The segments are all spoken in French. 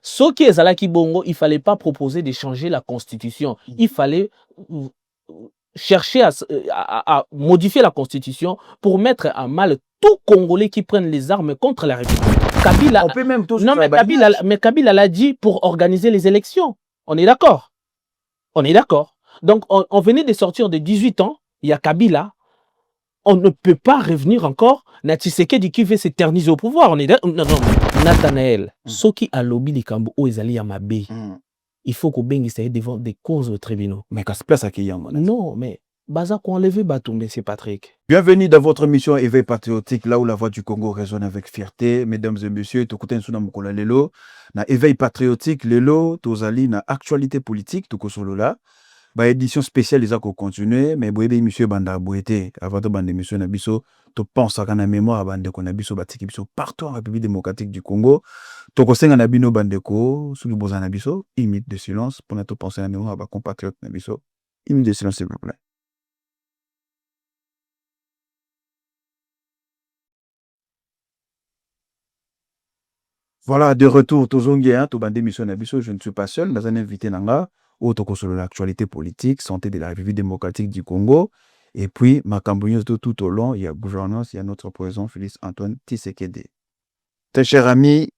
Ce qui est Zalaki Bongo, il ne fallait pas proposer de changer la constitution. Il fallait chercher à modifier la constitution pour mettre à mal tout Congolais qui prennent les armes contre la République. Kabila, on peut même tous non, mais Kabila l'a dit pour organiser les élections. On est d'accord. On est d'accord. Donc, on venait de sortir de 18 ans. Il y a Kabila. On ne peut pas revenir encore. Tshisekedi qui veut s'éterniser au pouvoir. On est non, Nathanaël, ceux qui a lobby les Kambo ou Ezali Yamabé, il faut qu'on essaye devant des causes aux tribunaux. Mais qu'est-ce que c'est qu'il y a? Non, mais Baza qu'on enlevé Batumbe, c'est Patrick. Bienvenue dans votre émission Éveil patriotique, là où la voix du Congo résonne avec fierté. Mesdames et messieurs, Tokouten Suna Mukola Lelo, na Éveil patriotique, Lelo, Tozali, na actualité politique, Tokosolola. Ba édition spéciale, ils ont continué, mais boyebe monsieur Banda Bouete, avant de bande monsieur Nabiso, tu penses à la mémoire bande ko Nabiso batiki biso partout en République démocratique du Congo. Tokosenga Nabino Bandeko, sous le boza Nabiso, imite de silence pour notre penser à la mémoire à compatriote Nabiso. Imite de silence, s'il vous plaît. Voilà, de retour, Tozongi, hein, Tobandé Mission Nabiso, je ne suis pas seul, mais un invité Nanga, autre sur l'actualité politique, santé de la République démocratique du Congo, et puis, ma cambouilleuse de tout au long, il y a gouvernance, il y a notre président Félix Antoine Tshisekedi. Très cher ami,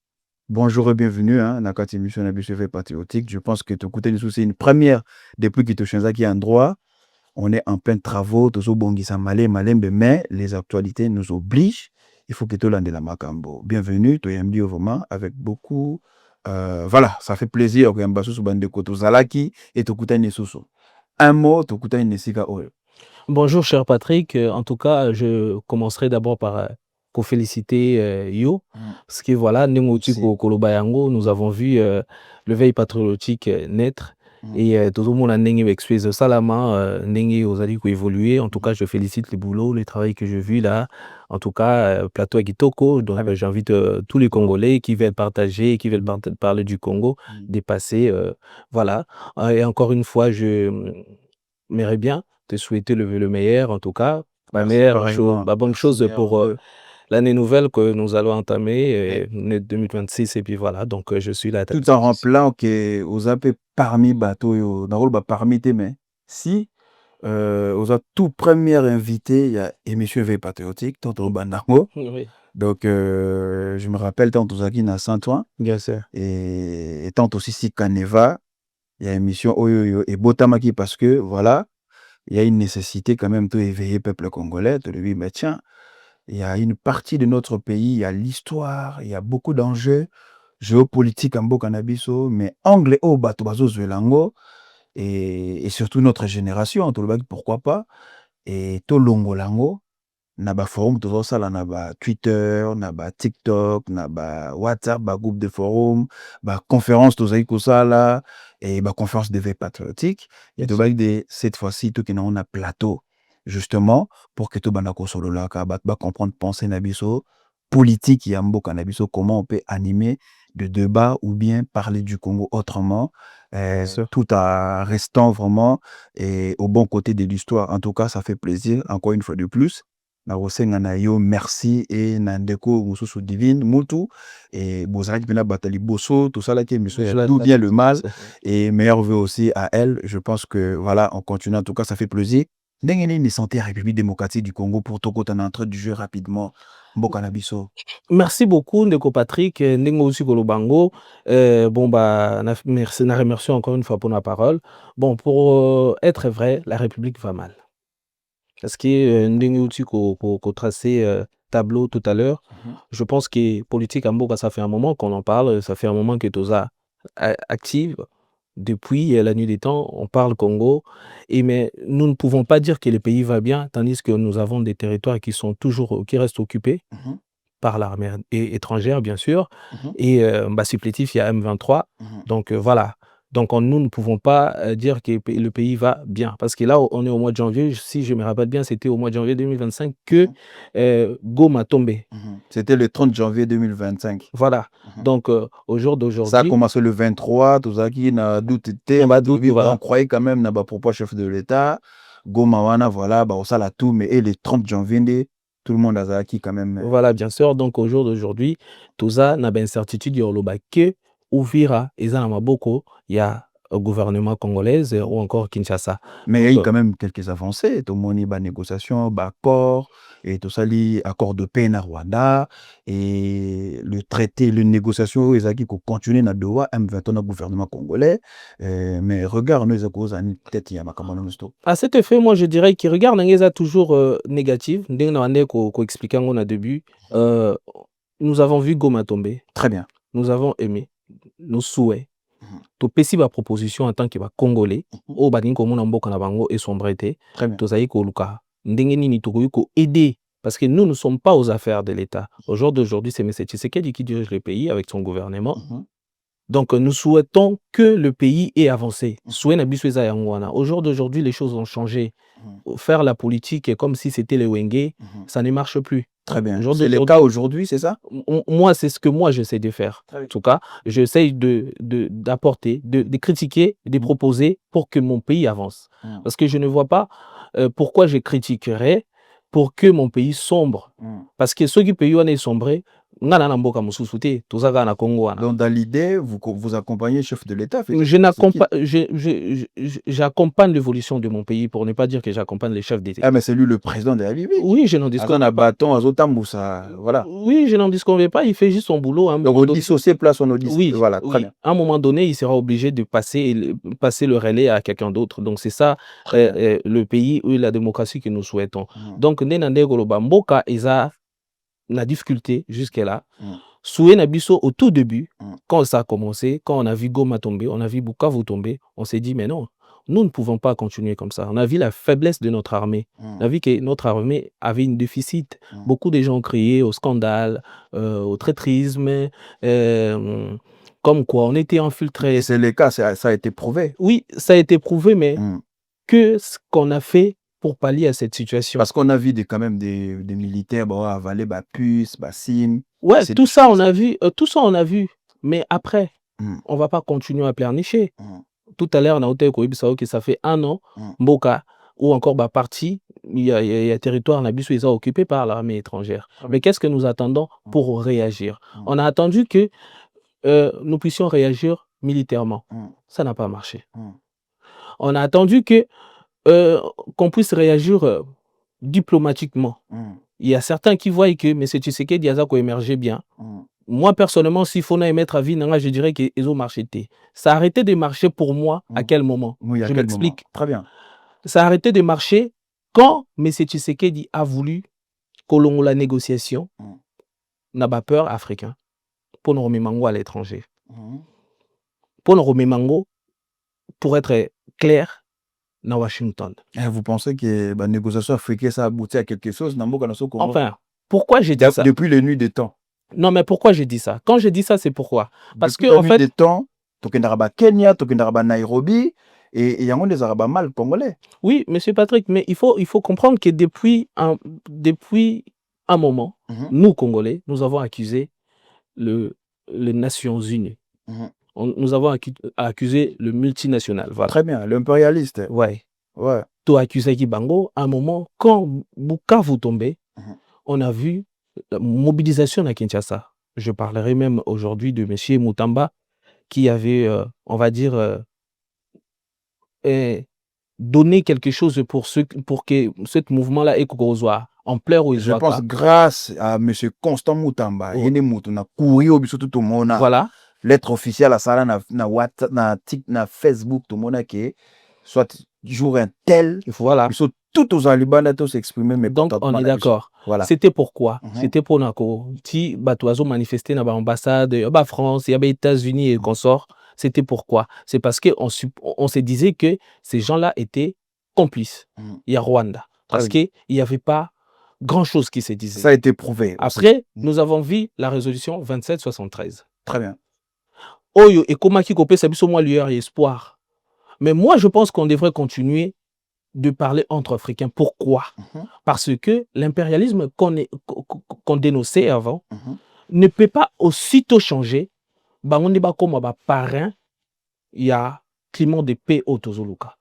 bonjour et bienvenue, hein, Nakati Mission Nabiso fait patriotique. Je pense que c'est une première depuis que tu changes qui en droit. On est en plein travaux, Tozo Bongisa Malembe, mais les actualités nous obligent. Il faut que tu l'aies la Macambo. Bienvenue, tu es un vraiment avec beaucoup. Voilà, ça fait plaisir que Mbassou Subandeko Tozalaki et Tokuta Nesuso. Un mot, Tokuta Nesika Oyo. Bonjour, cher Patrick. En tout cas, je commencerai d'abord par féliciter Yo. Parce que voilà, nous avons vu le veille patriotique naître. Et tout le monde a expliqué Salama, évoluer. En tout cas, je félicite les boulots, les travail que j'ai vu là. En tout cas, plateau Agitoko. Donc, j'invite tous les Congolais qui veulent partager, qui veulent parler du Congo, dépasser. Voilà. Et encore une fois, je m'aimerais bien te souhaiter le meilleur, en tout cas. La bonne chose pour l'année nouvelle que nous allons entamer, 2026. Et puis voilà, donc je suis là. Tout en rappelant que vous avez parmi bateau, parmi tes mains, si vous avez tout premier invité, il y a émission Veille Patriotique, Tonton Bandango. Oui. Donc, je me rappelle, Tonton Zaki à Saint-Ouen. Bien sûr. Et Tonton Sissi Kaneva, il y a émission Oyoyo et Botamaki parce que, voilà, il y a une nécessité quand même de éveiller le peuple congolais, de lui, mais tiens, il y a une partie de notre pays, il y a l'histoire, il y a beaucoup d'enjeux géopolitiques en Bokanabiso, mais anglais au Batobazo Zwelango, et surtout notre génération, pourquoi pas, et Tolongo Lango, Naba forum, tout ça, naba Twitter, naba TikTok, naba WhatsApp, ba groupe de forum, ba conférence, tout ça là, et ba conférence de veille patriotique. Et tout de cette fois-ci, tout qui n'a un plateau, justement, pour que tout banako solo là, ba comprendre, penser nabiso, politique, yambo canabiso, comment on peut animer de débat ou bien parler du Congo autrement, tout en restant vraiment au bon côté de l'histoire. En tout cas, ça fait plaisir, encore une fois de plus. Merci et Nandeko Mususu Divine, Mutu, et Bozaki Pena Batali Bosso, tout ça là qui est d'où vient le mal, et meilleur vœu aussi à elle. Je pense que voilà, on continue, en tout cas, ça fait plaisir. N'engagez santé à République démocratique du Congo pour tout côté d'entrée du jeu rapidement. Mbokanabiso. Merci beaucoup, Ndeko Patrick, Ndengo aussi Kolobango. Bon, bah, merci encore une fois pour la parole. Bon, pour être vrai, la République va mal. Parce que Ndengo aussi qu'on tracé tableau tout à l'heure, je pense que politique en Boka, ça fait un moment qu'on en parle, ça fait un moment que Toza active. Depuis la nuit des temps, on parle Congo, mais nous ne pouvons pas dire que le pays va bien, tandis que nous avons des territoires qui restent occupés par l'armée étrangère, bien sûr, et supplétif, il y a M23, donc voilà. Donc nous ne pouvons pas dire que le pays va bien, parce que là, on est au mois de janvier, si je me rappelle bien, c'était au mois de janvier 2025 que Goma a tombé. C'était le 30 janvier 2025. Voilà. Donc, au jour d'aujourd'hui... Ça a commencé le 23, tout ça qui n'a doute été. On croyait quand même, n'a pas propre chef de l'État. Goma wana, voilà, bah, ça l'a tout, mais le 30 janvier, tout le monde a acquis quand même. Voilà, bien sûr. Donc, au jour d'aujourd'hui, tout ça n'a pas incertitude, il y a que Uvira et Zanamaboko, il y a un gouvernement congolais ou encore Kinshasa. Mais il y a eu quand même quelques avancées. Tout le monde y a négociation, accord, et tout ça, accord de paix na Rwanda, et le traité, les négociations, ils ont qui continuer na Doha, M21 au gouvernement congolais. Mais regarde, nous, peut-être il y a ma camarade. À cet effet, moi, je dirais qu'il regarde Nangeza toujours négatif. Dès qu'on expliquait au début, nous avons vu Goma tomber. Très bien. Nous avons aimé nos souhaits. To pesi ba proposition en tant que ba congolais o ba ninko mona mboka na bango et sombreté to zayi ko luka ndenge nini to ko aider parce que nous ne sommes pas aux affaires de l'État. Au jour d'aujourd'hui, c'est M. Tshisekedi qui dirige le pays avec son gouvernement. Donc nous souhaitons que le pays ait avancé. Au jour d'aujourd'hui, les choses ont changé. Faire la politique est comme si c'était les Wenge, ça ne marche plus. Très bien. C'est le cas aujourd'hui, c'est ça? Moi, c'est ce que moi j'essaie de faire. En tout cas, j'essaie d'apporter, de critiquer, de proposer pour que mon pays avance. Parce que je ne vois pas pourquoi je critiquerais pour que mon pays sombre. Parce que ceux qui payent est sombré, donc dans l'idée, vous accompagnez le chef de l'État. J'accompagne l'évolution de mon pays, pour ne pas dire que j'accompagne les chefs d'État. Ah, mais c'est lui le président de la République. Oui, je n'en disconviens pas. Voilà. Oui, je n'en disconviens pas, il fait juste son boulot. Donc on dissocier place, on dit. Oui, voilà, très bien. À un moment donné, il sera obligé de passer le relais à quelqu'un d'autre. Donc c'est ça le pays ou la démocratie que nous souhaitons. Donc, Mboka, la difficulté jusque-là. Soué Nabiso, au tout début, quand ça a commencé, quand on a vu Goma tomber, on a vu Bukavu tomber, on s'est dit, mais non, nous ne pouvons pas continuer comme ça. On a vu la faiblesse de notre armée. On a vu que notre armée avait une déficit. Beaucoup de gens ont crié au scandale, au traîtrisme, comme quoi on était infiltrés. C'est le cas, ça a été prouvé. Oui, ça a été prouvé, mais que ce qu'on a fait pour pallier à cette situation. Parce qu'on a vu quand même des militaires avaler puce, signe. Ouais, tout ça on a vu. Mais après, on va pas continuer à pleurnicher. Tout à l'heure, on a dit que ça fait 1 an, Mboka, ou encore parti, il y a territoire Nabiso, ils sont occupés par l'armée étrangère. Mais qu'est-ce que nous attendons pour réagir? On a attendu que nous puissions réagir militairement. Ça n'a pas marché. On a attendu que qu'on puisse réagir diplomatiquement. Il y a certains qui voient que M. Tshisekedi Diazako émergeait bien. Moi, personnellement, s'il faut émettre à vie, je dirais qu'ils ont marché. Ça a arrêté de marcher pour moi à quel moment? Je m'explique. Très bien. Ça a arrêté de marcher quand M. Tshisekedi a voulu que l'on la négociation n'a pas peur africain pour nous remettre Mango à l'étranger. Pour nous remettre Mango, pour être clair, dans Washington. Et vous pensez que la négociation africaine, ça a abouti à quelque chose? Enfin, pourquoi j'ai dit ça? Depuis les nuits des temps. Non, mais pourquoi j'ai dit ça? Quand j'ai dit ça, c'est pourquoi? Parce que en fait, des temps, Tokendaraba Kenya, Tokendaraba Nairobi, et il y a des Arabes mal congolais. Oui, monsieur Patrick, mais il faut comprendre que depuis un moment, nous Congolais, nous avons accusé les Nations Unies. Nous avons accusé le multinational. Voilà. Très bien, l'impérialiste. Ouais. Tout accusé Kibango, à un moment, quand Bukavu tombait, on a vu la mobilisation à Kinshasa. Je parlerai même aujourd'hui de M. Moutamba, qui avait, on va dire, donné quelque chose pour que ce mouvement-là ait ampleur où il Je pense grâce à M. Constant Moutamba, il y a couru au biso tout le monde. Voilà. Lettre officielle à ça na WhatsApp, na Facebook, tout le monde qui soit jour un tel. Voilà. Ils sont tous aux Alibans tous s'exprimer. Mais donc on est d'accord. Voilà. C'était pourquoi? C'était pour Nako. Si Batoiso manifestait dans l'ambassade, France, il y avait États-Unis et consorts. C'était pourquoi? C'est parce qu'on se disait que ces gens-là étaient complices. Il y a Rwanda. Parce qu'il n'y avait pas grand-chose qui se disait. Ça a été prouvé. Après, nous avons vu la résolution 2773. Très bien. Oyo et comment qui copie ça biso moi lueur et espoir. Mais moi je pense qu'on devrait continuer de parler entre Africains. Pourquoi? Parce que l'impérialisme qu'on dénonçait avant ne peut pas aussitôt changer. On n'est pas comme un parrain, il y a climat de paix au Tozoluka.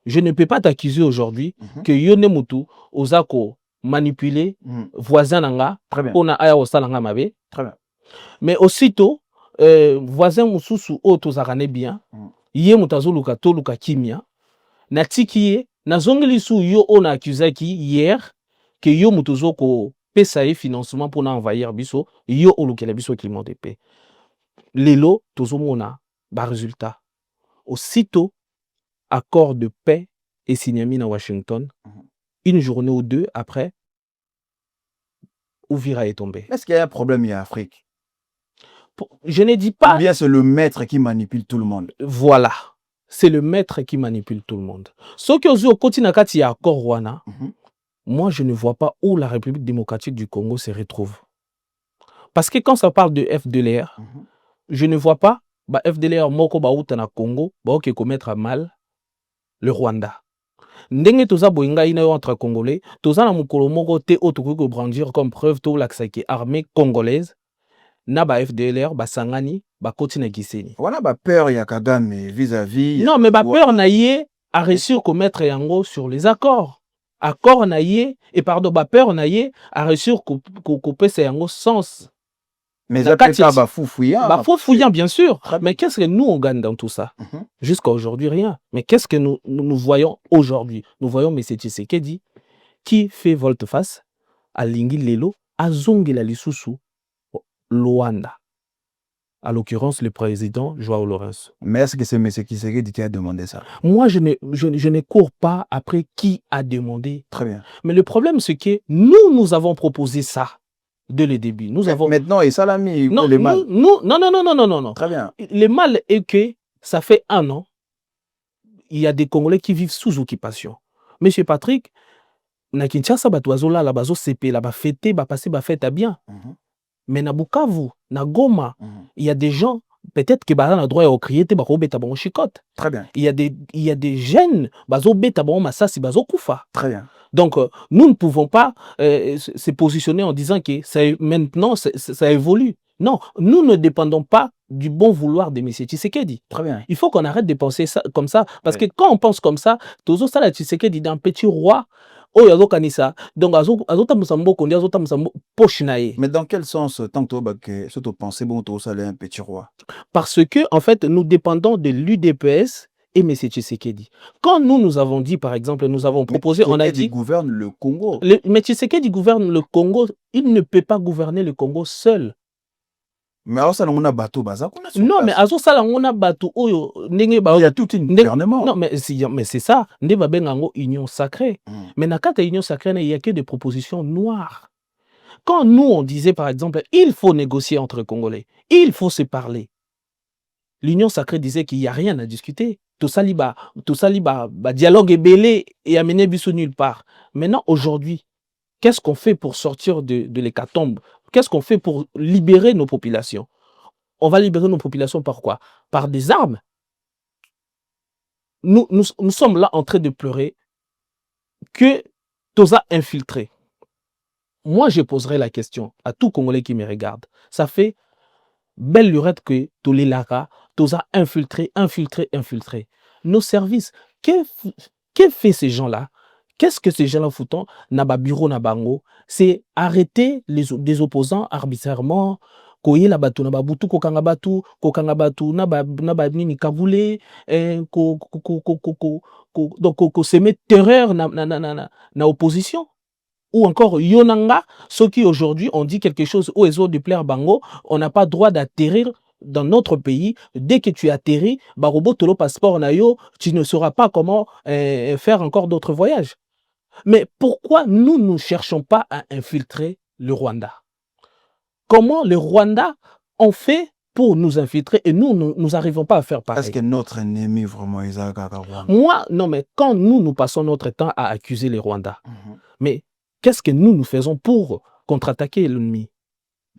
Je ne peux pas t'accuser aujourd'hui que Yone Moutou osako manipuler voisin nanga pour na aya osala nga mabe. Très bien. Mais aussitôt voisin mosusu oyo tozalaka bien ye moto azoluka toluka kimia natiki ye nazongeli su yo oyo na accusaki hier ke yo moto ozokopesa ye financement mpona envahir biso yo olukela biso climat de paix lelo tozomona baresultat aussitôt accord de paix esignami na Washington une journée ou deux après Ouvira est tombé. Est-ce qu'il y a un problème en Afrique? Je ne dis pas... Ou bien c'est le maître qui manipule tout le monde? Voilà. C'est le maître qui manipule tout le monde. Ce qui est au côté nakati ya accord Rwanda, moi je ne vois pas où la République démocratique du Congo se retrouve. Parce que quand ça parle de FDLR, je ne vois pas FDLR moko bauta na Congo, baoke commettre à mal le Rwanda. Ndenge toza boinga ina yo entre Congolais, toza na mukolo moko te otokoki brandir comme preuve to laksaki armée congolaise na ba FDLR basangani bakoti na Gisenyi. Voilà ba peur ya Kagame vis-à-vis. Non mais ba peur na ye a réussi à mettre yango sur les accords. Accord na ye et pardon ba peur na ye a réussi ko pesa yango sens. Mais ça peut être bafouillant bien sûr. Mais qu'est-ce que nous on gagne dans tout ça? Jusqu'à aujourd'hui rien. Mais qu'est-ce que nous voyons aujourd'hui? Nous voyons M. Tshisekedi qui fait volte-face à Lingi Lelo, à Zongela Lisusu, Luanda. À l'occurrence, le président Joao Lourenço. Mais est-ce que c'est M. Tshisekedi qui a demandé ça? Moi, je ne cours pas après qui a demandé. Très bien. Mais le problème, c'est que nous avons proposé ça. Dès le début. Nous avons... Maintenant, et Salami, non, le mal. Non. Très bien. Le mal est que ça fait 1 an, il y a des Congolais qui vivent sous occupation. Monsieur Patrick, na Kinshasa, batoazola, la bazo CP, la ba fêté, ba passé, ba fête à bien. Mais na Bukavu, na Goma, il y a des gens, peut-être que baza na droit à crier, te bako beta bon chicote. Très bien. Il y a des jeunes, bazo beta bon masasi, bazo kufa. Très bien. Donc, nous ne pouvons pas se positionner en disant que maintenant, ça évolue. Non, nous ne dépendons pas du bon vouloir de M. Tshisekedi. Très bien. Il faut qu'on arrête de penser ça, comme ça. Parce que quand on pense comme ça, Tozo Sala Tshisekedi d'un petit roi, oh, yazo kanisa. Donc, azota musambo kondi, azota musambo pochinae. Mais dans quel sens, tant que ce que tu pensez, bon, Tozo Sala un petit roi? Parce que, en fait, nous dépendons de l'UDPS et M. Tshisekedi. Quand nous avons dit, par exemple, nous avons proposé, on a dit... gouverne le Congo. Mais Tshisekedi gouverne le Congo, il ne peut pas gouverner le Congo seul. Mais alors, ça, on a bateau, non, mais alors, ça, on a bateau. Il y a tout un gouvernement. Non, mais c'est ça. Nde ba bengango union sacrée. Mais dans la union sacrée, il n'y a que des propositions noires. Quand nous, on disait, par exemple, il faut négocier entre Congolais, il faut se parler. L'union sacrée disait qu'il n'y a rien à discuter. Tout ça, dialogue est belé et amené biso nulle part. Maintenant, aujourd'hui, qu'est-ce qu'on fait pour sortir de l'hécatombe? Qu'est-ce qu'on fait pour libérer nos populations? On va libérer nos populations par quoi? Par des armes. Nous sommes là en train de pleurer que Toza infiltré. Moi, je poserai la question à tout Congolais qui me regarde. Ça fait belle lurette que Tolé Lara, Toza infiltré. Nos services, que fait ces gens-là? Qu'est-ce que ces gens-là foutent? Naba bureau nabango, c'est arrêter des opposants arbitrairement. Koye la batu naba butu kokanga batu naba nini kavule donc se met terreur na opposition. Ou encore yonanga, ceux qui aujourd'hui ont dit quelque chose aux autres de plaire bango, on n'a pas droit d'atterrir dans notre pays. Dès que tu atterris, barobo tolo passeport nayo, tu ne sauras pas comment faire encore d'autres voyages. Mais pourquoi nous ne cherchons pas à infiltrer le Rwanda? Comment le Rwanda ont fait pour nous infiltrer et nous n'arrivons pas à faire pareil? Est-ce que notre ennemi vraiment est Rwanda? Moi, non, mais quand nous passons notre temps à accuser les Rwandais, mais qu'est-ce que nous faisons pour contre-attaquer l'ennemi?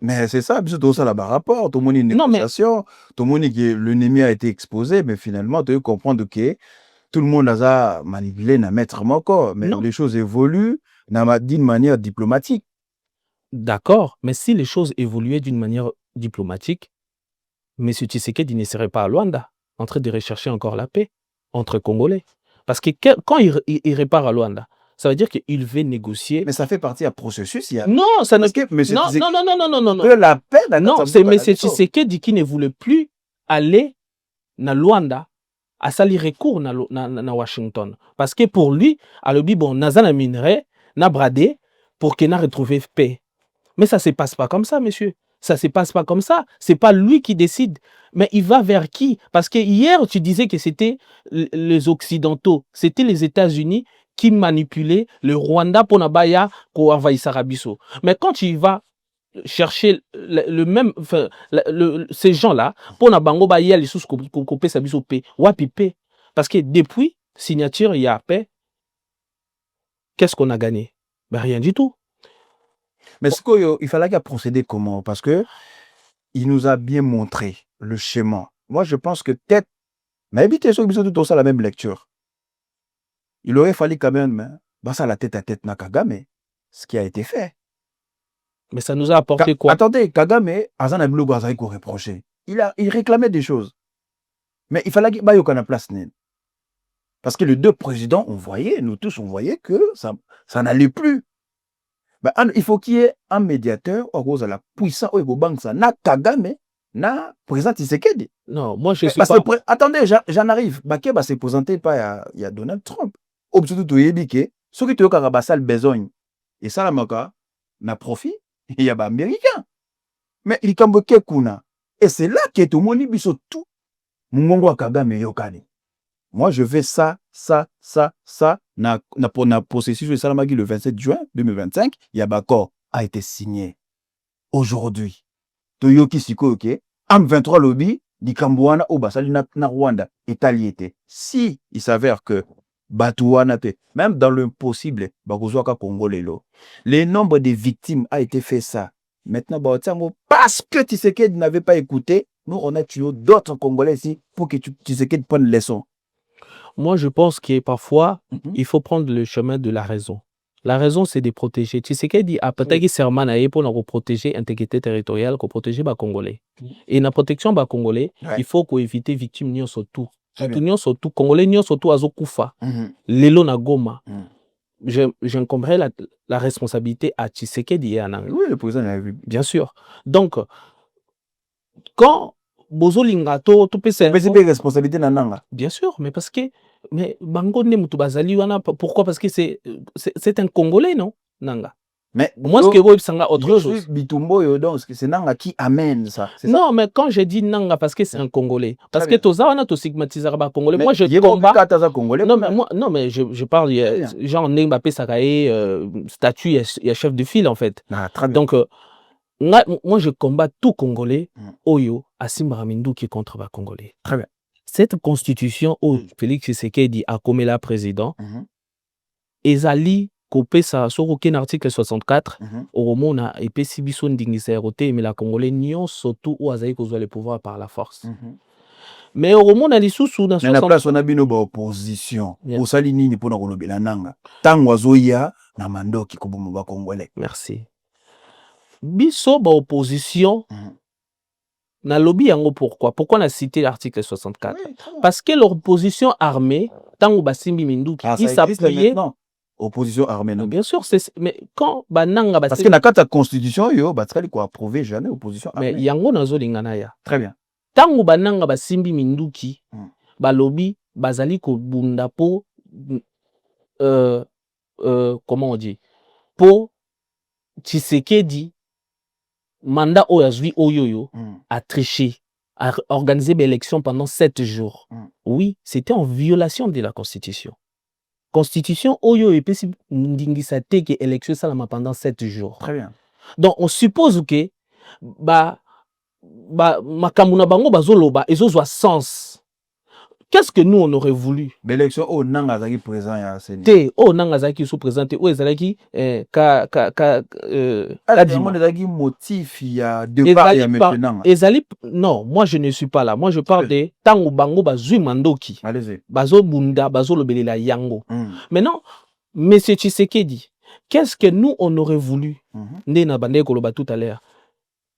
Mais c'est ça, tout ça là-bas rapport, tout le monde une négociation, tout le monde que l'ennemi a été exposé, mais finalement, tu veux comprendre que tout le monde a manipulé, n'a maître encore, mais les choses évoluent d'une manière diplomatique. D'accord, mais si les choses évoluaient d'une manière diplomatique, M. Tshisekedi ne serait pas à Luanda, en train de rechercher encore la paix entre Congolais. Parce que quand il repart à Luanda, ça veut dire qu'il veut négocier. Mais ça fait partie du processus. Il y a... Non, ça ne... Parce que monsieur Non. que la paix, non, c'est M. Tshisekedi qui ne voulait plus aller na Luanda à sali recours na Washington. Parce que pour lui, à l'obi, bon, nazana minerai, na bradé, pour qu'il n'a retrouvé paix. Mais ça ne se passe pas comme ça, monsieur. Ça ne se passe pas comme ça. Ce n'est pas lui qui décide. Mais il va vers qui? Parce que hier, tu disais que c'était les Occidentaux, c'était les États-Unis qui manipulaient le Rwanda pour Nabaya pour envahir Sarabiso. Mais quand tu vas chercher le même, enfin, ces gens-là, pour Nabango Baya, les sous coupé Sabiso paix, wapi paix. Parce que depuis signature, il y a paix. Qu'est-ce qu'on a gagné? Ben, rien du tout. Mais il fallait qu'il procéder comment? Parce que il nous a bien montré le schéma. Moi, je pense que peut-être, mais évitez tout ça la même lecture. Il aurait fallu quand même, bah ça la tête à tête na Kagame, ce qui a été fait. Mais ça nous a apporté quoi? Attendez, Kagame, Azan a bloqué Azaï qu'on reprochait. Il réclamait des choses. Mais il fallait qu'il y ait une place. Parce que les deux présidents, on voyait, nous tous, on voyait que ça n'allait plus. Ben, il faut qu'il y ait un médiateur au cause de la puissance au banque ça na Kagame na président Tshisekedi. Non, moi je suis pas. Attendez, j'en arrive. Bakeba s'est présenté pas il y a Donald Trump. Obsurtout to yebike, ce qui te yoka basal besogne. Et ça la maka na profit, il y a ba américain. Mais il kamboke kuna. Et c'est là que tout le monde biso tout. Mungongo Kagame yokani. Moi, je fais ça, na processus de Salamagi le 27 juin 2025, Yabakor a été signé. Aujourd'hui, Toyoki Sikoke, AM23 lobby, di Kambouana ou Basali na Rwanda, Italiété. Si il s'avère que Batouana, même dans l'impossible, Bakouzoaka Congolais, le nombre de victimes a été fait ça. Maintenant, parce que Tshisekedi n'avait pas écouté, nous, on a tué d'autres Congolais ici pour que Tshisekedi prenne leçon. Moi, je pense que parfois, il faut prendre le chemin de la raison. La raison, c'est de protéger. Tshisekedi a peut-être serment pour protéger l'intégrité territoriale, pour protéger les Congolais. Et la protection des Congolais, il faut qu'on évite les victimes surtout. Surtout, Congolais surtout à Zokufa, Lelo na Goma. J'encomberais la responsabilité à Tshisekedi et à Nanga. Oui, le président l'a vu. Bien sûr. Donc, quand Bozo Lingato, tout peut c'est responsabilité Nanga. Bien sûr, mais parce que mais Bango Nemutubazali wana pourquoi? Parce que c'est un Congolais, non, Nanga. Mais moi ce que vous sanga autre chose. Bitumbo donc c'est Nanga qui amène ça. Non, mais quand j'ai dit Nanga parce que c'est un Congolais, parce que toza wana to stigmatiser ba Congolais. Moi je combat. Non mais je parle genre Mbappé Sakaé statut il y a chef de file en fait. Donc moi, je combats tout Congolais, Oyo, Asimba Ramindou qui est contre les Congolais. Très bien. Cette constitution, où Félix Tshisekedi a commis la président, Ezali, copé ça, sur aucun article 64, au Romo, on a épais si bison d'Ingiseroté, mais la Congolais n'y surtout où Azaï cause le pouvoir par la force. Mais au Romo, on a des sous-sous dans 60. Mais la place, on a bien opposition. Au Salini, ni pour nous renouvellement la nanga. Tangwazoya, na mando qui kobomo Congolais. Merci. Biso ba opposition na lobby yango pourquoi on a cité l'article 64 parce que l'opposition armée tango basimbi minduki il s'appuyait opposition armée non bien sûr c'est mais quand bananga parce que na kata constitution yo batrali ko approuver jamais opposition armée mais yango nazo lingana ya très bien tango bananga basimbi minduki ba lobby bazali ko bunda po comment on dit po Tshisekedi mandat Oyazui Oyoyo a triché, a organisé des élections pendant 7 jours. Oui, c'était en violation de la Constitution. Constitution Oyo et Pessi Ndingisate qui élection salama pendant 7 jours. Très bien. Donc on suppose que makamuna bango bazoloba ezozwa sens. Qu'est-ce que nous on aurait voulu? L'élection au Nangazaki présent ya Seni. Té au Nangazaki sous présenté ou ezalaki motif il y a départ il y a maintenant. Ezali non, moi je ne suis pas là. Moi je parle de tango bango bazui mandoki. Allez-y. Bazo bunda bazo lobelela yango. Maintenant monsieur Tshisekedi, qu'est-ce que nous on aurait voulu? Ndena bande koloba tout à l'heure.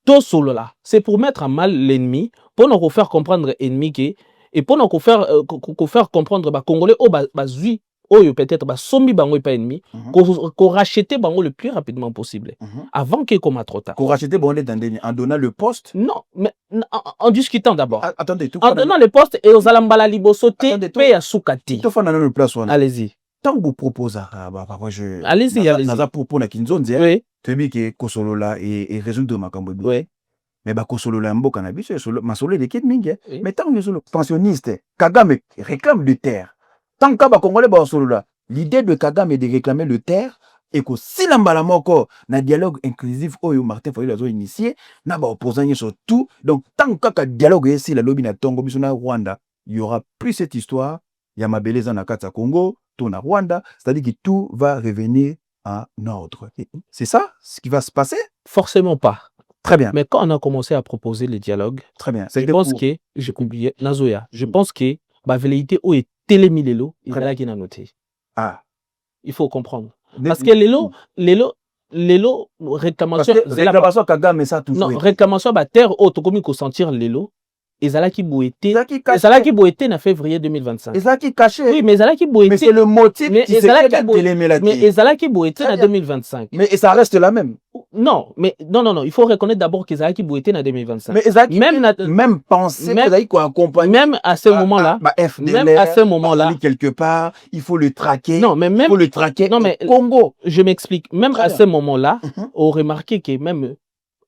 Tout solo là, c'est pour mettre en mal l'ennemi, pour nous faire comprendre l'ennemi que et pour nous faire comprendre les Congolais au bazui oyo peut-être sombi bango pas ennemi, qu'on rachète bango le plus rapidement possible, avant qu'il commence trop tard. Qu'on rachète bango en donnant le poste? Non, mais en discutant d'abord. Attendez, en donnant le poste et aux alambala libosote, paye à soukati. Allez-y. Tant que vous proposez, allez-y, allez-y. Naza propos na kinzonzi, oui. Tu dis que Kosolola et résoudre ma cambobi. Oui. Mais bah Kosolola mbo cannabis, ma solo de kid mingi. Mais tant que solo pensionniste, Kagame réclame de terre. Tant que ba Congolais ba solo l'idée de Kagame est de réclamer le terre et que si l'ambala moko na dialogue inclusif oyo Martin Fayulu a initié, na ba opposant sur tout. Donc tant que dialogue ici la lobby na Tongo bisona Rwanda, il y aura plus cette histoire. Il y a ma beleza na Katsa Congo, tout na Rwanda, c'est-à-dire que tout va revenir en ordre. C'est ça ce qui va se passer? Forcément pas. Très bien. Mais quand on a commencé à proposer les dialogues, très bien. Je pense que j'ai oublié Nazoya. Je pense que la velléité où est télémilelo, il y a qui n'a noté. Ah. Il faut comprendre. Parce que l'élo réclamation Kagame ça tout. Non, réclamation ba terre auto comme il sentir l'élo. Ezalaki Boété en février 2025. Ezalaki caché. Oui, mais Ezalaki Boété. Mais c'est le motif qui mais Ezalaki Boété en 2025. Mais ça reste la même. Non, mais non, il faut reconnaître d'abord qu'Ezalaki Boété en 2025. Mais Ezalaki même penser qu'Ezalaki quoi accompagner. Même à ce moment-là, même à ce moment-là, quelque part, il faut le traquer. Non, mais même il faut le traquer. Non, mais Congo. Je m'explique. Même à ce moment-là, on remarquait que même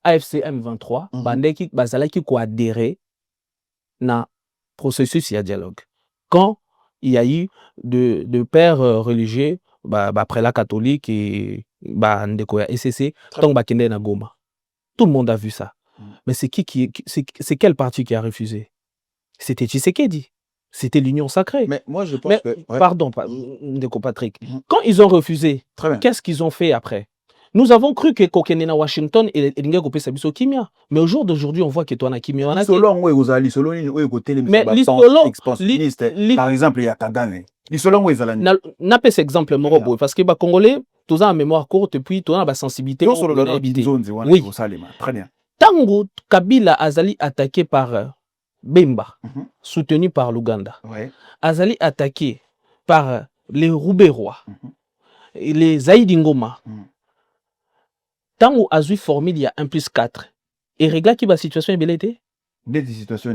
AFC M23, bandeki bazalaki ko adhérer na processus ya dialogue. Quand il y a eu de pères religieux après la catholique et ndeko ya SCC donc bakende na Goma. Tout le monde a vu ça. Mais c'est c'est quel parti qui a refusé? C'était Tshisekedi. C'était l'union sacrée. Mais moi je pense que pardon ndeko Patrick. Quand ils ont refusé, qu'est-ce qu'ils ont fait après? Nous avons cru que Kokenena Washington et Linga Kopé Sabiso Kimia. Mais au jour d'aujourd'hui, on voit que toi, na Kimia. Mais par exemple, il y a Kagame. N'a pas cet exemple, Morobo. Parce que les Congolais, tous en mémoire courte, puis tous en sensibilité. Oui. Très bien. Tango Kabila Azali attaqué par Bemba, soutenu par l'Ouganda. Azali attaqué par les Rouberois, les Zaïdi Ngoma. Tant où Azui formule il y a 1+4 et regarde qui va situation est belle été des situations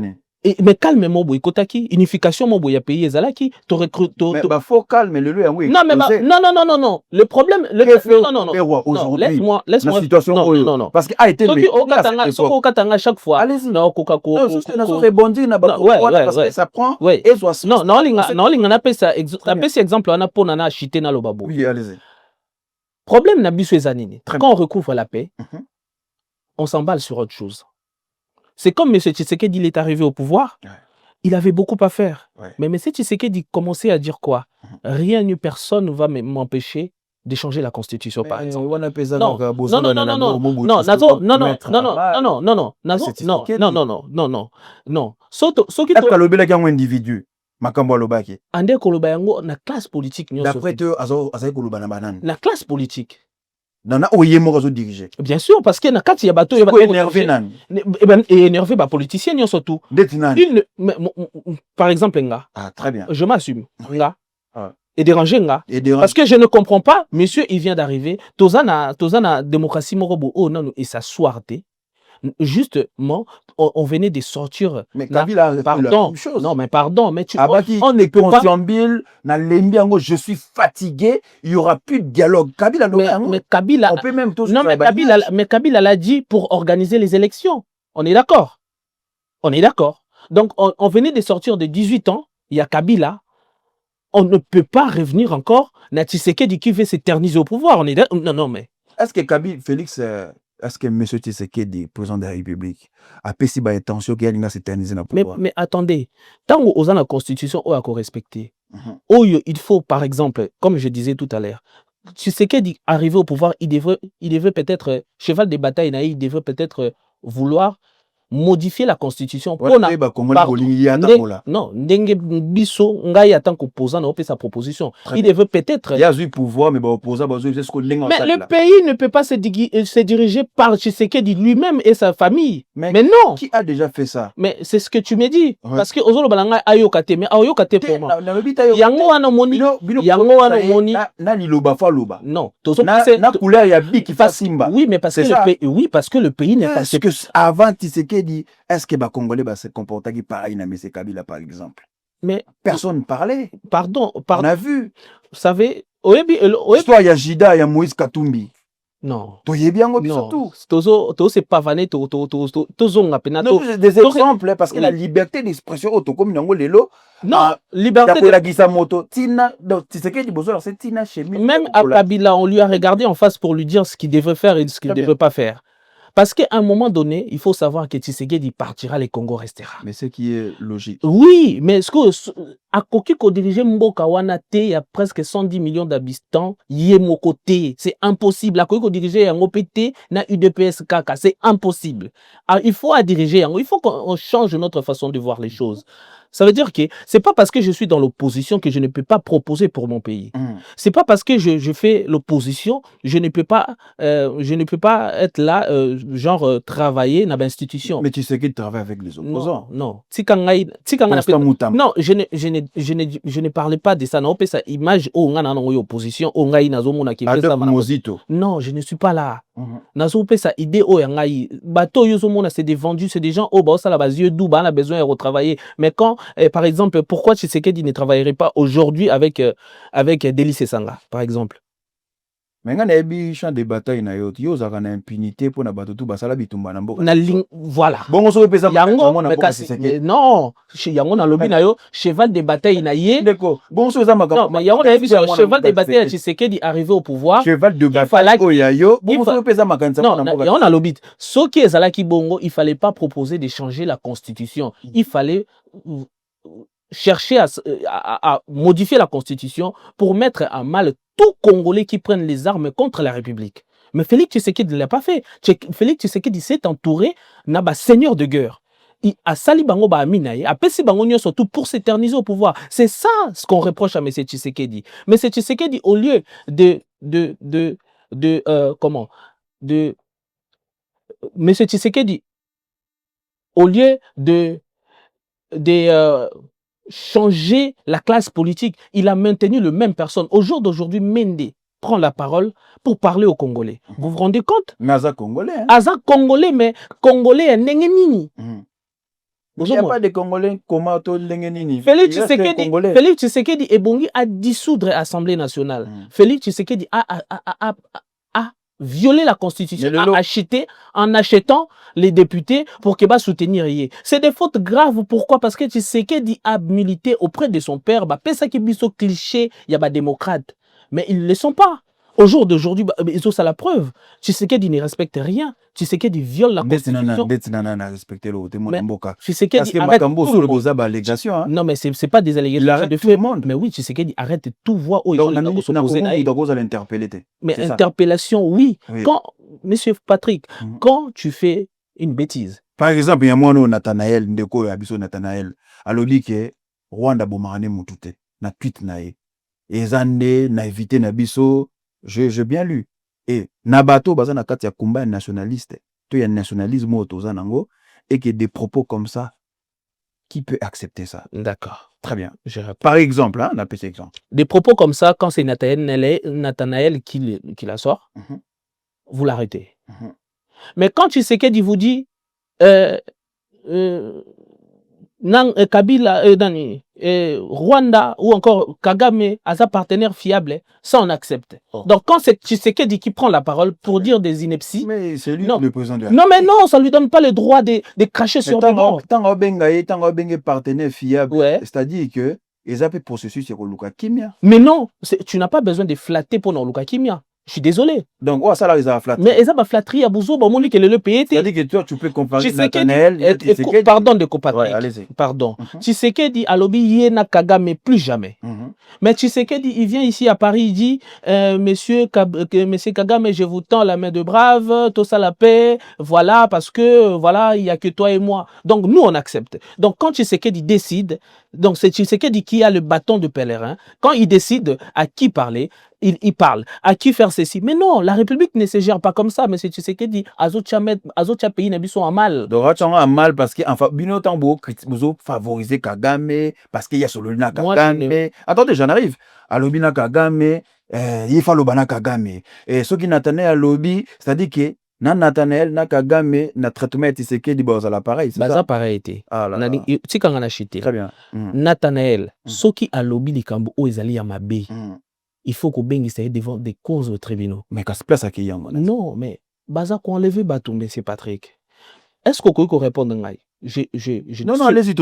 mais calme moi boy kotaki unification moi boy a pays ezalaki to recrute mais bah faut calme le lieu oui non mais non le problème non laisse-moi la situation non parce que a été au katanga chaque fois allez-y non coca rebondir na parce que ça prend et soit non linga na pesa exemple on a pour nana chité na lobabo oui allez-y. Problème n'a biso ezanini. Quand on recouvre la paix, on s'emballe sur autre chose. C'est comme M. Tshisekedi, il est arrivé au pouvoir, il avait beaucoup à faire. Mais M. Tshisekedi commençait à dire quoi? Rien ni personne ne va m'empêcher d'échanger la constitution, par exemple. Non. Ande koloba yango na classe politique nyonso. D'après eux, azay koloba na banane. Na classe politique. Nana oyemo kazo diriger. Bien sûr parce que na kati ya bato ya bato énervé nan. Énervé ba politicien nyonso tout. Par exemple nga. Ah très bien. Je m'assume. Nga. Et déranger nga. Parce que je ne comprends pas, monsieur il vient d'arriver, tozana démocratie morobo non et s'asseoir té. Justement, on venait de sortir. Mais Kabila a pardon. La même chose. Non, mais pardon, mais tu on est consciambile, je suis fatigué, il n'y aura plus de dialogue. Kabila, mais Kabila, on peut même tous. Non, mais Kabila l'a dit pour organiser les élections. On est d'accord. Donc, on venait de sortir de 18 ans, il y a Kabila. On ne peut pas revenir encore. Tshisekedi qui veut s'éterniser au pouvoir. On est non, mais. Est-ce que Kabila, Félix. Est-ce que M. Tshisekedi, président de la République, a pété par intention qu'il a s'éterniser dans le pouvoir? Mais attendez, tant qu'on a la constitution, on a respecté. Il faut, par exemple, comme je disais tout à l'heure, Tshisekedi arrivé au pouvoir, il devrait peut-être, cheval de bataille, il devrait peut-être vouloir modifier la constitution non, ndenge biso ngai en tant qu'opposant na sa proposition. Il devait peut-être il y a eu pouvoir mais opposant mais le pays ne peut pas se diriger par Tshisekedi lui-même et sa famille. Mais non. Qui a déjà fait ça? Mais c'est ce que tu me dis parce que ozolo balanga ayokate mais ayokate pour moi. Yango wana moni na liloba fa loba. Non, na couleur ya bi qui fa simba. Oui, mais parce que le pays n'est pas que avant Tshisekedi dit est-ce que les Congolais se comportaient pareil dans M. Kabila par exemple? Mais personne ne parlait. Pardon. On a vu. Vous savez, histoire il y a Jida, il y a Moïse Katumbi. Non. Non. C'est pas vané, des exemples parce que la liberté d'expression comme non, liberté même à Kabila, on lui a regardé en face pour lui dire ce qu'il devait faire et ce qu'il ne devait pas faire. Parce qu'à un moment donné, il faut savoir que Tshisekedi partira, le Congo restera. Mais ce qui est logique. Oui, mais ce que à Kokiko dirige Mboka Wana te, il y a presque 110 millions d'habitants, yé mon côté, c'est impossible. À Kokiko diriger un OPT, na UDPS Kaka, c'est impossible. Alors, il faut diriger, il faut qu'on change notre façon de voir les choses. Ça veut dire que c'est pas parce que je suis dans l'opposition que je ne peux pas proposer pour mon pays. C'est pas parce que je fais l'opposition, je ne peux pas être là, travailler dans l'institution. Mais tu sais qu'il travaille avec les opposants. Non. Non, je ne parlais pas de ça. Non, ça image où on a une opposition, on a une non, je ne suis pas là. Sa idée bateau c'est des vendus, c'est des gens ça la base on a besoin de retravailler. Mais quand par exemple, pourquoi Tshisekedi ne travaillerait pas aujourd'hui avec Délice Sanga par exemple? Mais quand il y a champ de bataille na yo za kana impunité pour na batutu basala bitumba na mboka. Voilà. Bon so pesa non, chez yango na lobby na yo cheval de bataille na ye. D'accord. Bon so za non, mais yango na cheval de bataille à Tshisekedi arrivé au pouvoir. Cheval de bataille oyayo. Bon so pesa makanisa na mboka. Non, yango na lobby. Ce qui est zalaki bongo, il fallait pas proposer de changer la constitution. Il fallait chercher à modifier la constitution pour mettre à mal tout Congolais qui prennent les armes contre la République. Mais Félix Tshisekedi ne l'a pas fait. Félix Tshisekedi s'est entouré d'un seigneur de guerre. A sali bango ba aminaye, a pesi bango surtout pour s'éterniser au pouvoir. C'est ça ce qu'on reproche à M. Tshisekedi. M. Tshisekedi, au lieu M. Tshisekedi, au lieu de changer la classe politique, il a maintenu le même personne. Au jour d'aujourd'hui, Mende prend la parole pour parler aux Congolais. Vous vous rendez compte? Mais Aza Congolais. Aza Congolais, mais Congolais, Nengenini. Il n'y a pas de Congolais comment to Nengenini. Félix Tshisekedi est bon à dissoudre l'Assemblée nationale. Félix Tshisekedi a violer la constitution, en achetant les députés pour qu'il va soutenir. C'est des fautes graves. Pourquoi? Parce que Tshisekedi a milité auprès de son père. Ça qui est cliché, il y a des démocrates. Mais ils ne le sont pas. Au jour d'aujourd'hui, ils ont ça la preuve. Tshisekedi ne respecte rien. Tshisekedi viole la constitution. Tshisekedi arrête tout. Non, mais c'est pas des allégations de fait. Mais oui, Tshisekedi arrête tout voix. Il doit l'interpeller. Mais interpellation, oui. Quand, Monsieur Patrick, quand tu fais une bêtise. Par exemple, il y a moi, Nathanaël, Ndeko, Abisso Nathanaël, alobi que Rwanda bomane mutute, na tweet nae. Et zande, na évité Nabiso. J'ai bien lu. Et Nabato, bazana kati ya combat nationaliste, tu y a nationalisme autozanango, et que des propos comme ça, qui peut accepter ça? D'accord. Très bien. Par exemple, on appelle cet exemple. Des propos comme ça, quand c'est Nathanaël qui la sort, vous l'arrêtez. Mais quand Tshisekedi vous dit, Kabila, Rwanda ou encore Kagame à sa partenaire fiable, ça on accepte. Donc quand c'est Tshisekedi qui prend la parole pour dire des inepties, mais c'est lui le président de la... Non mais non, ça lui donne pas le droit de cracher sur le bord. Tant que partenaire fiable, c'est-à-dire que ils appellent processus sur Luka Kimia. Mais non, tu n'as pas besoin de flatter pour Luka Kimia. Je suis désolé. Donc, ça là, ils ont flatté. Mais ils ont flatterie à Bouzo, bah, mon que le pays. C'est-à-dire que toi, tu peux comparer Nathanaël. Pardon de comparer. Ouais, allez-y. Pardon. Tshisekedi à Lobi Yena Kagame plus jamais. Mais Tshisekedi, il vient ici à Paris, il dit Monsieur Kagame, je vous tends la main de brave, tout ça la paix, voilà, parce que voilà, il n'y a que toi et moi. Donc nous, on accepte. Donc quand Tshisekedi décide, donc c'est Tshisekedi qui a le bâton de pèlerin, quand il décide à qui parler, il parle. À qui faire ceci? Mais non, la République ne se gère pas comme ça. Mais c'est Tshisekedi, Azotia pays n'a sont en mal. Donc, tu en mal parce que, enfin, Bino Tambo, vous favoriser Kagame, parce qu'il y a Solona Kagame. Attendez, j'en arrive. À Lobina Kagame, il faut Lobana Kagame. Et ce qui n'attendait à Lobby, c'est-à-dire que, na Nathanaël, na Kagame, na traitement Tshisekedi, à l'appareil. C'est ça pareil. Ah là là. Tu quand on a acheté. Très bien. Nathanaël, ce qui a lobby les Kambo, Ezali Yamabe. Il faut qu'on baigne devant des causes au tribunal. Mais qu'est-ce qui se passe à qui? Non, mais Baza qu'on enlevé Batumbe, c'est Patrick. Est-ce qu'on peut répondre? Non, allez-y,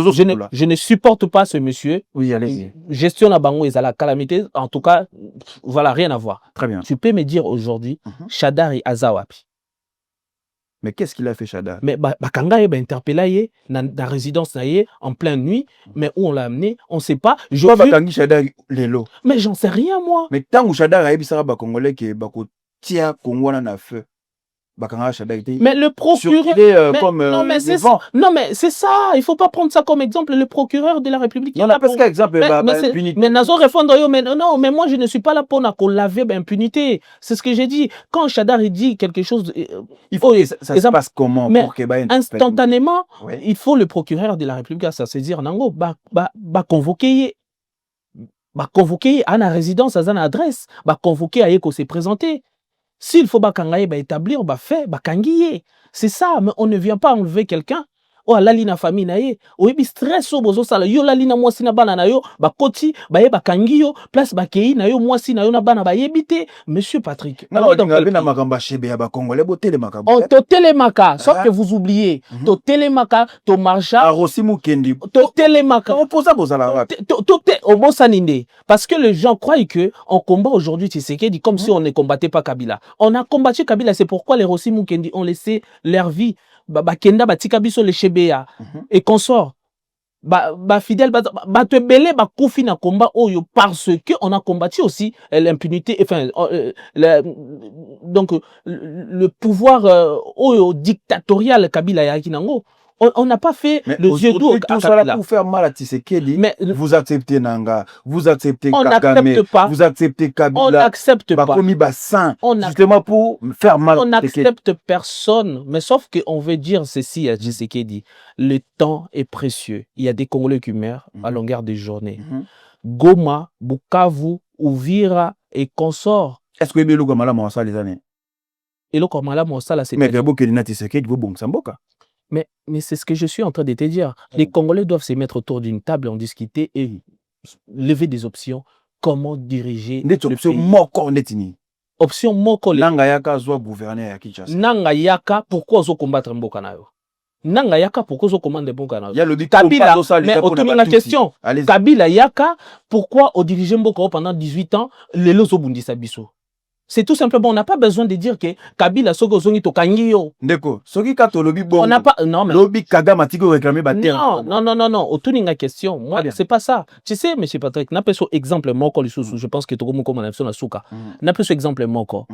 je ne supporte pas ce monsieur. Oui, allez-y. Gestion à Bango est à la calamité. En tout cas, voilà, rien à voir. Très bien. Tu peux me dire aujourd'hui, Shadari Azawapi. Mais qu'est-ce qu'il a fait, Shadar? Mais Bakanga est interpellé dans la résidence en pleine nuit, mais où on l'a amené, on ne sait pas. Mais j'en sais rien, moi. Mais tant que Shadar a eu ça, Congolais qui est tia Congo na feu. Mais le procureur, non mais c'est ça, il faut pas prendre ça comme exemple. Le procureur de la République. Non, parce qu'exemple, mais Nazo répondre, mais moi je ne suis pas là pour qu'on laver impunité. C'est ce que j'ai dit. Quand Shadar dit quelque chose, il faut ça se passe comment pour que instantanément, il faut le procureur de la République à saisir Nango, convoquer à la résidence, à la adresse, convoquer à Eko se présenter. S'il faut établir, fait, c'est ça, mais on ne vient pas enlever quelqu'un. Oh, la lina famille naie, oh, ebi stress au bozo sala, yo la lina mwasi na bana na yo, koti, bakangi yo, place bakei na yo mwasi na yo na bana yebite, monsieur Patrick. Non, on na makamba chebe ya Congolais, bo télémaka. On to télémaka, sauf que vous oubliez, to télémaka, to marcha. A Rosimu Kendi. To télémaka. On pose ça pour ça là. Au Bosaninde. Parce que les gens croient que on combat aujourd'hui Tshisekedi comme si on ne combattait pas Kabila. On a combattu Kabila, c'est pourquoi les Rosimu Kendi ont laissé leur vie. Kenda batika biso le chebeya et consort fidèle te belé koufi na combat oyo parce que on a combattu aussi l'impunité, enfin donc le pouvoir oyo dictatorial Kabila ya kinango. On n'a pas fait le jeu d'eau tout ça là pour faire mal à Tshisekedi. Mais vous acceptez Nanga, vous acceptez Kagame, vous acceptez Kabila. On n'accepte pas. Justement pour faire mal. On n'accepte personne, mais sauf qu'on veut dire ceci à Tshisekedi. Le temps est précieux. Il y a des Congolais qui meurent à longueur de journée. Goma, Bukavu, Uvira et consorts. Est-ce que vous avez mal à les années? Et le Komala Monsala, c'est. Mais vous avez Tshisekedi, vous bon Samboka. Mais c'est ce que je suis en train de te dire. Les Congolais doivent se mettre autour d'une table, en discuter et lever des options. Comment diriger le pays. Option moko. Nanga yaka zo gouverner ya Kinshasa. Nanga yaka pourquoi zo combattre mboka na yo. Nanga yaka pourquoi zo commander mboka na yo. Il y a le dit Kabila, mais autour la question. Kabila yaka pourquoi au diriger mboka pendant 18 ans les lozo bundisa biso. C'est tout simplement, on n'a pas besoin de dire que Kabila Sogo Zongi to Kangiyo. Ndeko, Sogi Kato Lobi bon. On n'a pas, non mais. Lobi Kagame Tiko réclamer bater. Non, autour d'une question. Moi, c'est pas ça. Tu sais, monsieur Patrick, n'a pas ce exemple moko le sous, je pense que tout le monde comme on a fait souka. N'a pas ce exemple moko.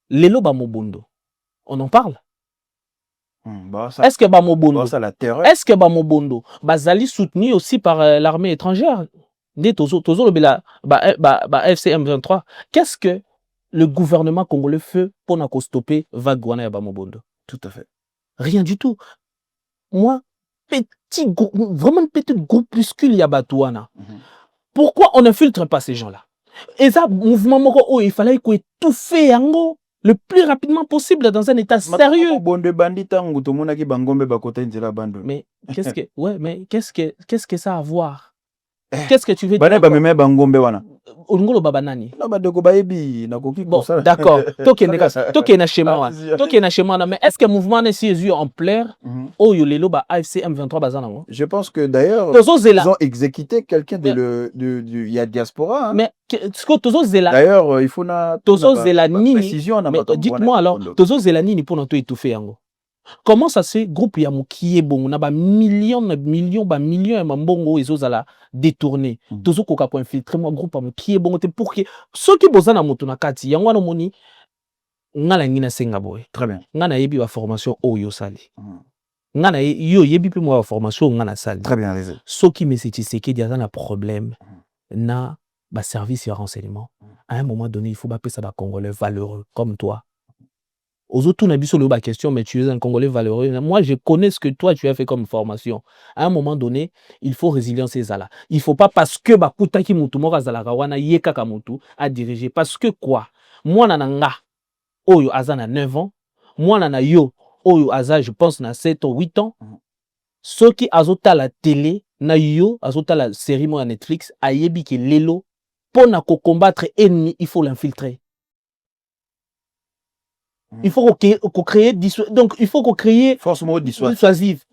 Les loba mobundo. On en parle. Est-ce que Bamobondo, est-ce que Bamobondo, Bazali soutenu aussi par l'armée étrangère, des Tozo le Bela, FCM 23. Qu'est-ce que le gouvernement congolais fait pour nous stopper Vagwana et Bamobondo? Tout à fait. Rien du tout. Moi, petit groupe, vraiment petit groupuscule Yabatouana. Pourquoi on ne filtre pas ces gens-là? Et ça, mouvement moko, il fallait qu'on étouffe Yango le plus rapidement possible dans un état sérieux. Mais qu'est-ce que, ouais, mais qu'est-ce que ça a à voir? Qu'est-ce que tu veux dire? Olingolo baba nani? Non, bandeko bayebi nakoki Bon, kosala. d'accord. Toke na schéma. Toke na schéma, mais est-ce que mouvement n'est si yeux en pleurs? Oh, yo lelo ba AFC M23 bazana. Je pense que d'ailleurs, ils ont exécuté quelqu'un il y a diaspora. Hein. Mais ce que Tozo Zela. D'ailleurs, il faut na Tozo Zela nini. précision. Dites-moi alors, Tozo Zela nini pour nous étouffer yango. Comment ça se groupe ya mukiye bon na ba millions ya mambongo ezozala détourné. Tozo koka ko infiltrer moi groupe ya mukiye bon te pour que ceux qui bozana moto na kati yango na moni ngala ngina senga boy. Très bien. Ngana yebi wa formation oyo sali. Ngana yo yebi pe moi wa formation ngana sali. Très bien, allez-y. Ceux qui me Tshisekedi a un problème na ba service et renseignement. À un moment donné, il faut pas ça ba Congolais valeureux comme toi. Aux autres, on a vu sur la question, mais tu es un Congolais valeureux. Moi, je connais ce que toi, tu as fait comme formation. À un moment donné, il faut résilience et zala. Il ne faut pas parce que Bakuta ki mutu mora zala kawana yeka kamutu à diriger. Parce que quoi? Moi, nananga, oyo azana 9 ans. Moi, nana yo, oyo aza, je pense, na 7 ou 8 ans. Ceux qui azota la télé, na yo, azota la série moi Netflix, ayebi ki lelo, pour na combattre ennemi, il faut l'infiltrer. Il faut qu'on crée donc il faut qu'on crée force mode dissuasive.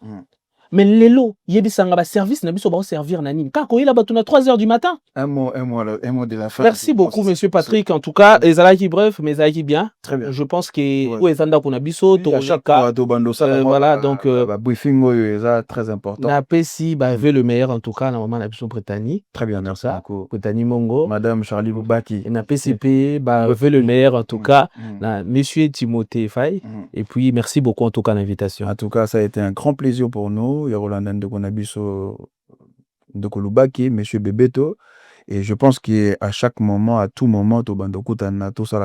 Mais lelo yebi sanga ba service na biso ba servir na nini. Quand il a battu à 3h du matin. Un mot de la fin. Merci beaucoup monsieur Patrick en tout cas ezalaki bref mais ezalaki bien. Très bien. Je pense que ou ezanda pour na biso to voilà donc briefing est très important. Na pesi ba veut le meilleur en tout cas na maman na biso Bretani. Très bien, merci beaucoup. Bretani Mongo. Madame Charlie Boubaki. Na PCP ba veut le meilleur en tout cas na monsieur Timothée Faye et puis merci beaucoup en tout cas l'invitation. En tout cas ça a été un grand plaisir pour nous. Yolanda Ndekonabiso Ndekolubaki, monsieur Bebeto. Et je pense qu'à chaque moment, à tout moment, tout ça,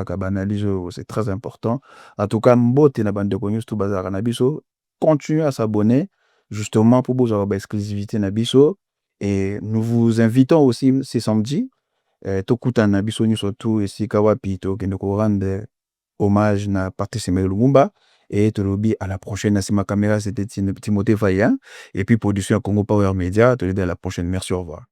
c'est très important. En tout cas, Mbote na Bandekonyus tout bazar nabiso, continuez à s'abonner justement pour vous avoir exclusivité nabiso. Et nous vous invitons aussi ce samedi, Tokuta nabiso surtout ici Kawapi, to rendre hommage na participer Lumumba. Et Tolobi à la prochaine. C'est ma caméra, c'était Timothée Faye. Et puis production Congo Power Media. À la prochaine. Merci, au revoir.